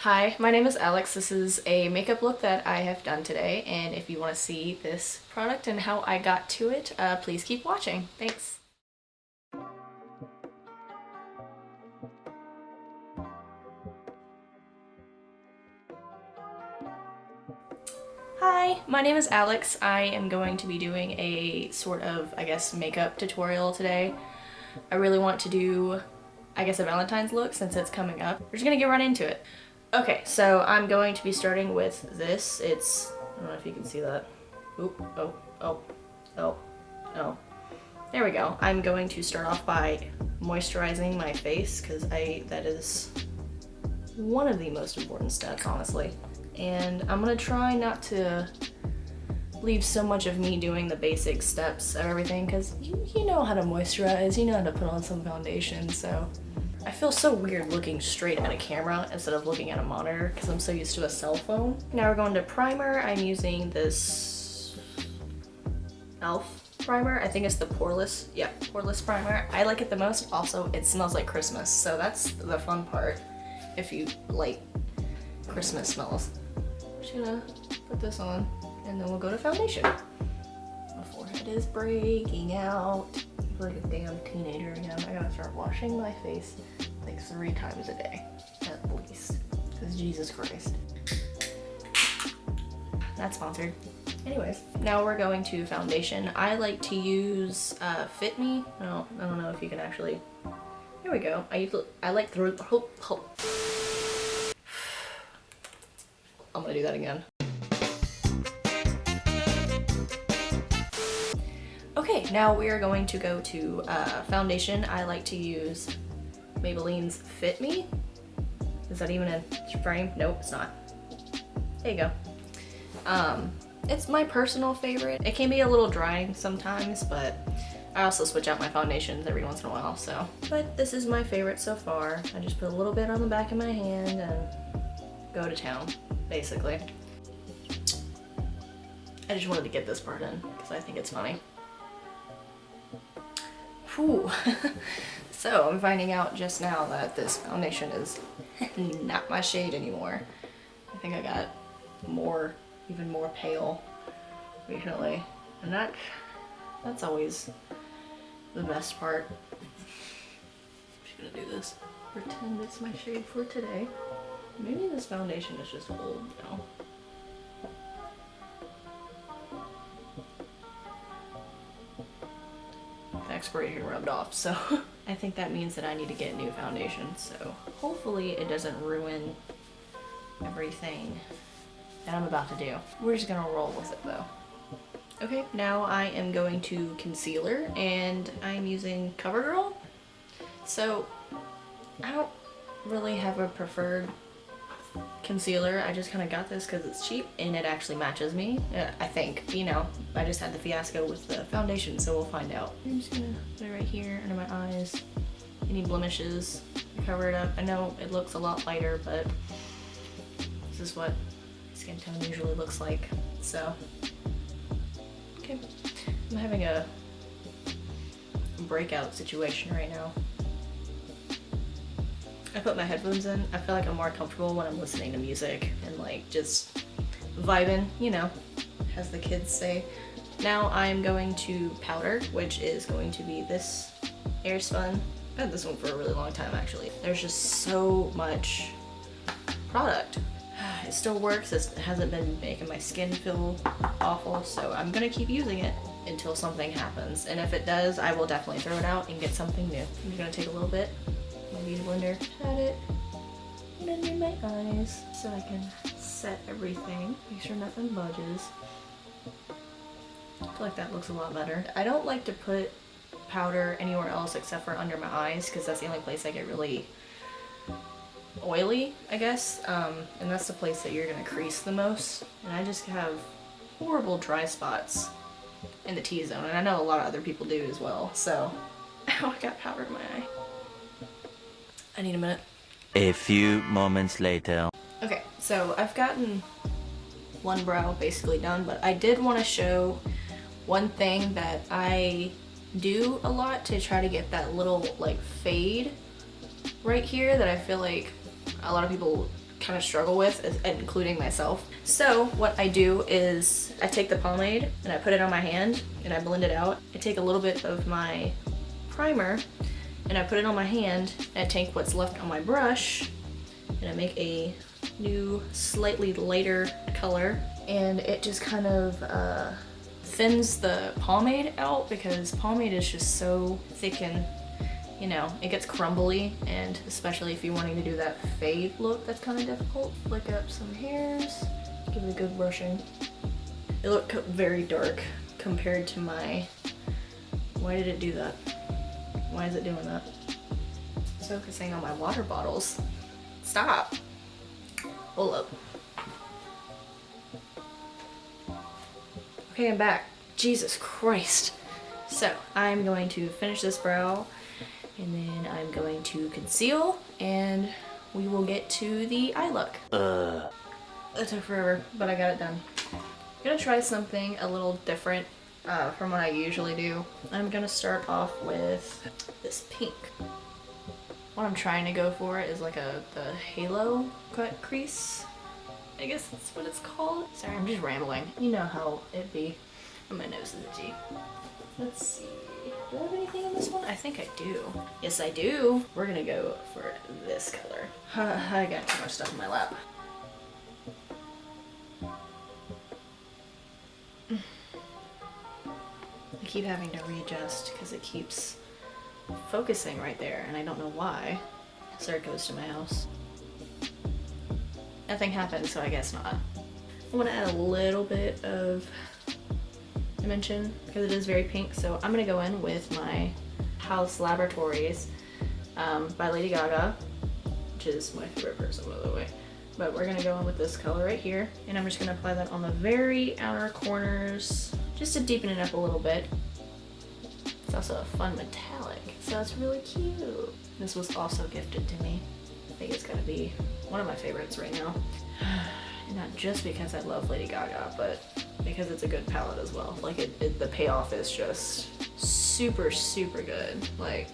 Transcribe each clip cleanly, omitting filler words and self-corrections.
Hi, my name is Alex. This is a makeup look that I have done today, and if you want to see this product and how I got to it, please keep watching. Thanks. Hi, my name is Alex. I am going to be doing a sort of, I guess, makeup tutorial today. I really want to do, I guess, a Valentine's look since it's coming up. We're just gonna get right into it. Okay, so I'm going to be starting with this. I don't know if you can see that. Oop, oh. There we go. I'm going to start off by moisturizing my face because that is one of the most important steps, honestly. And I'm gonna try not to leave so much of me doing the basic steps of everything because you know how to moisturize, you know how to put on some foundation, so. I feel so weird looking straight at a camera instead of looking at a monitor because I'm so used to a cell phone. Now we're going to primer. I'm using this e.l.f. primer. I think it's the poreless, yeah, poreless primer. I like it the most. Also, it smells like Christmas, so that's the fun part if you like Christmas smells. I'm just gonna put this on and then we'll go to foundation. My forehead is breaking out. Like a damn teenager again. I gotta start washing my face like 3 times a day, at least. Because Jesus Christ. Not sponsored. Anyways, now we're going to foundation. I like to use Fit Me. No, I don't know if you can actually. Here we go. I like through. I'm gonna do that again. Okay, now we are going to go to foundation. I like to use Maybelline's Fit Me. Is that even a frame? Nope, it's not. There you go. It's my personal favorite. It can be a little drying sometimes, but I also switch out my foundations every once in a while, so. But this is my favorite so far. I just put a little bit on the back of my hand and go to town, basically. I just wanted to get this part in because I think it's funny. Whew. So I'm finding out just now that this foundation is not my shade anymore. I think I got even more pale recently, and that's always the best part. I'm just gonna do this. Pretend it's my shade for today. Maybe this foundation is just old now. Expiration rubbed off, so I think that means that I need to get new foundation, so hopefully it doesn't ruin everything that I'm about to do. We're just gonna roll with it though. Okay, now I am going to concealer and I'm using CoverGirl. So I don't really have a preferred concealer. I just kind of got this because it's cheap and it actually matches me. I think, you know, I just had the fiasco with the foundation, so we'll find out. I'm just gonna put it right here under my eyes. Any blemishes, cover it up. I know it looks a lot lighter, but this is what skin tone usually looks like. So, okay. I'm having a breakout situation right now. I put my headphones in. I feel like I'm more comfortable when I'm listening to music and like just vibing, you know, as the kids say. Now I'm going to powder, which is going to be this Airspun. I've had this one for a really long time actually. There's just so much product. It still works. It hasn't been making my skin feel awful, so I'm gonna keep using it until something happens. And if it does, I will definitely throw it out and get something new. I'm just gonna take a little bit. My beauty blender, pat it, and under my eyes so I can set everything, make sure nothing budges. I feel like that looks a lot better. I don't like to put powder anywhere else except for under my eyes because that's the only place I get really oily, I guess, and that's the place that you're gonna crease the most. And I just have horrible dry spots in the T-zone, and I know a lot of other people do as well, so. Ow, I got powder in my eye. I need a minute. A few moments later. Okay, so I've gotten one brow basically done, but I did want to show one thing that I do a lot to try to get that little like fade right here that I feel like a lot of people kind of struggle with, including myself. So what I do is I take the pomade and I put it on my hand and I blend it out. I take a little bit of my primer and I put it on my hand and I take what's left on my brush and I make a new slightly lighter color, and it just kind of thins the pomade out because pomade is just so thick and, you know, it gets crumbly, and especially if you're wanting to do that fade look, that's kind of difficult. Flick up some hairs, give it a good brushing. It looked very dark compared to my, why did it do that? Why is it doing that? It's focusing on my water bottles. Stop. Hold up. Okay, I'm back. Jesus Christ. So I'm going to finish this brow and then I'm going to conceal and we will get to the eye look. It took forever, but I got it done. I'm gonna try something a little different from what I usually do. I'm gonna start off with this pink. What I'm trying to go for is like the halo cut crease. I guess that's what it's called. Sorry, I'm just rambling. You know how it be. And my nose is itchy. Let's see. Do I have anything on this one? I think I do. Yes, I do. We're gonna go for this color. I got too much stuff in my lap. I keep having to readjust because it keeps focusing right there and I don't know why. So it goes to my house. Nothing happened, so I guess not. I want to add a little bit of dimension because it is very pink, so I'm gonna go in with my House Laboratories by Lady Gaga, which is my favorite person, by the way. But we're gonna go in with this color right here, and I'm just gonna apply that on the very outer corners just to deepen it up a little bit. It's also a fun metallic, so it's really cute. This was also gifted to me. I think it's gonna be one of my favorites right now. And not just because I love Lady Gaga, but because it's a good palette as well. Like the payoff is just super, super good. Like,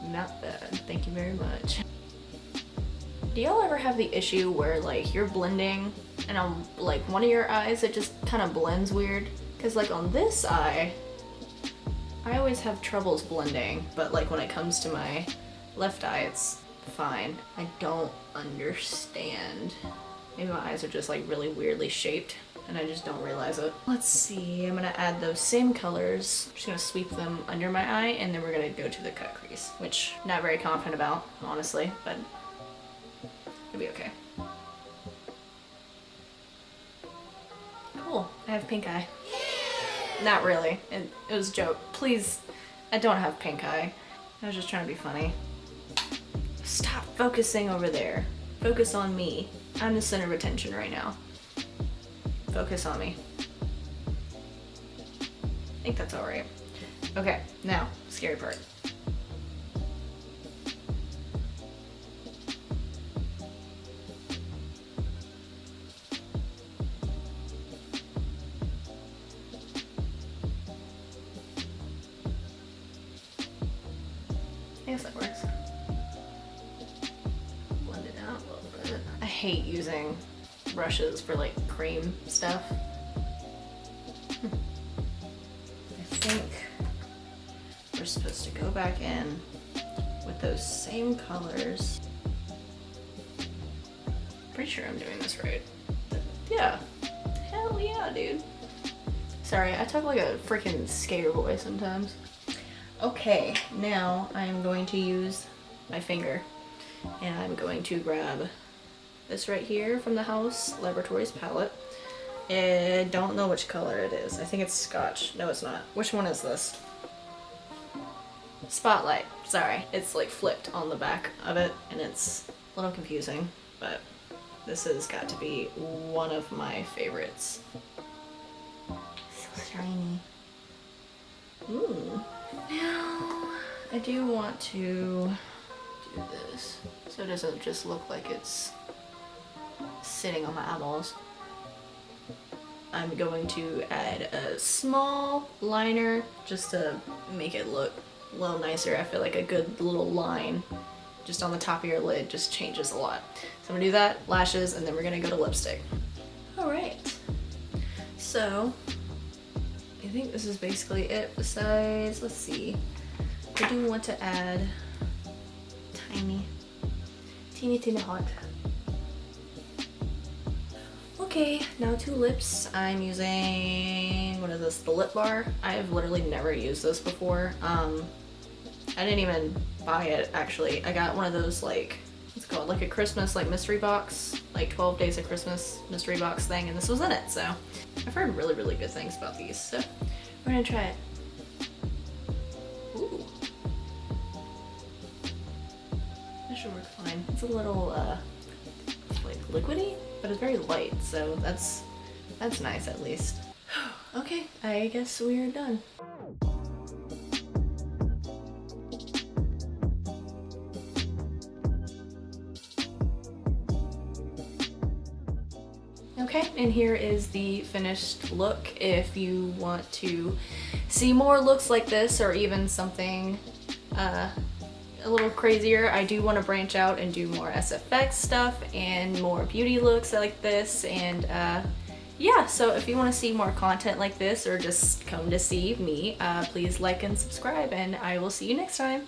not bad. Thank you very much. Do y'all ever have the issue where like you're blending and on like one of your eyes it just kind of blends weird? Cause like on this eye, I always have troubles blending, but like when it comes to my left eye, it's fine. I don't understand. Maybe my eyes are just like really weirdly shaped and I just don't realize it. Let's see, I'm gonna add those same colors. I'm just gonna sweep them under my eye and then we're gonna go to the cut crease, which I'm not very confident about, honestly, but it'll be okay. Cool, I have pink eye. Not really, it was a joke. Please, I don't have pink eye. I was just trying to be funny. Stop focusing over there. Focus on me. I'm the center of attention right now. Focus on me. I think that's alright. Okay, now, scary part. I guess that works. Blend it out a little bit. I hate using brushes for like cream stuff. I think we're supposed to go back in with those same colors. Pretty sure I'm doing this right. Yeah. Hell yeah, dude. Sorry, I talk like a freaking skater boy sometimes. Okay, now I'm going to use my finger and I'm going to grab this right here from the House Laboratories palette. I don't know which color it is. I think it's Scotch. No, it's not. Which one is this? Spotlight. Sorry. It's like flipped on the back of it and it's a little confusing, but this has got to be one of my favorites. So shiny. Ooh. Now, I do want to do this so it doesn't just look like it's sitting on my eyeballs. I'm going to add a small liner just to make it look a little nicer. I feel like a good little line just on the top of your lid just changes a lot. So I'm gonna do that, lashes, and then we're gonna go to lipstick. All right, so I think this is basically it besides, let's see, I do want to add teeny hot. Okay, now to lips. I'm using, what is this, the lip bar. I have literally never used this before. I didn't even buy it actually. I got one of those like, what's it called, like a Christmas like mystery box, like 12 days of Christmas mystery box thing, and this was in it, so I've heard really good things about these, so we're gonna try it. Ooh. That should work fine. It's a little like liquidy, but it's very light, so that's nice at least. Okay, I guess we're done. Okay, and here is the finished look. If you want to see more looks like this, or even something a little crazier, I do want to branch out and do more SFX stuff and more beauty looks like this, and yeah, so if you want to see more content like this or just come to see me, please like and subscribe, and I will see you next time.